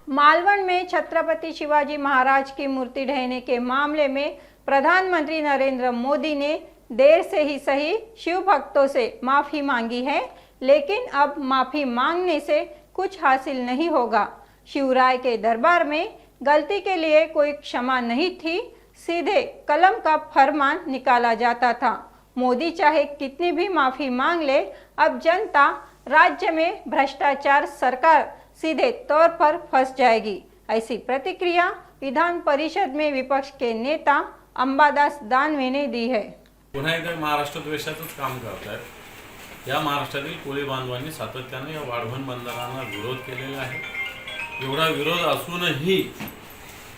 मालवण में छत्रपति शिवाजी महाराज की मूर्ति ढहने के मामले में प्रधानमंत्री नरेंद्र मोदी ने देर से ही सही शिव भक्तों से माफी मांगी है, लेकिन अब माफी मांगने से कुछ हासिल नहीं होगा। शिवराय के दरबार में गलती के लिए कोई क्षमा नहीं थी, सीधे कलम का फरमान निकाला जाता था। मोदी चाहे कितनी भी माफी मांग ले, अब जनता राज्य में भ्रष्टाचार सरकार सीधे तौर पर फंस जाएगी। ऐसी प्रतिक्रिया विधान परिषद में विपक्ष के नेता अंबादास दानवे ने दी है। पुन्हा एकदा महाराष्ट्र द्वेषाचंच काम करतात। या महाराष्ट्रातील कोळी बांधवांनी सातत्याने या वाढवण बंदरांना विरोध केलेला आहे। एवढा विरोध असूनही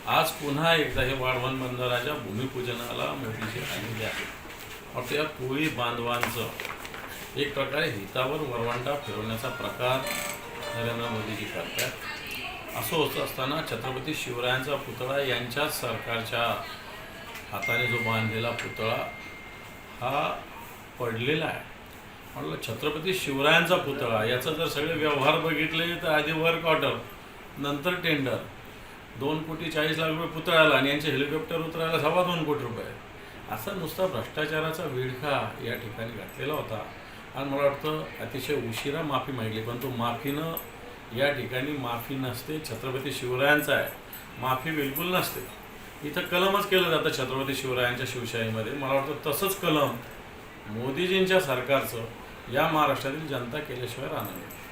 आज पुन्हा एकदा हे वाढवण बंदराच्या भूमिपूजनाला मोदीजी आलेले आहेत। और त्या कोळी बांधवांचं एक प्रकारे हितावर वरवंटा फिरवण्याचा प्रकार नरेंद्र मोदीजी करतात। असं होत असताना छत्रपती शिवरायांचा पुतळा यांच्याच सरकारच्या हाताने जो बांधलेला पुतळा हा पडलेला आहे। म्हटलं छत्रपती शिवरायांचा पुतळा याचा जर सगळे व्यवहार बघितले तर आधी वर्क ऑर्डर, नंतर टेंडर, 2,40,00,000 रुपये पुतळ्याला आणि यांचे हेलिकॉप्टर उतरायला 2.25 कोटी रुपये, असा नुसता भ्रष्टाचाराचा विळखा या ठिकाणी घातलेला होता। आणि मला वाटतं अतिशय उशिरा माफी मागितली, पण तो माफीनं या ठिकाणी माफी नसते, छत्रपती शिवरायांचा आहे, माफी बिलकुल नसते। इथं कलमच केलं जातं छत्रपती शिवरायांच्या शिवशाहीमध्ये। मला वाटतं तसंच कलम मोदीजींच्या सरकारचं या महाराष्ट्रातील जनता केल्याशिवाय राहणार नाही।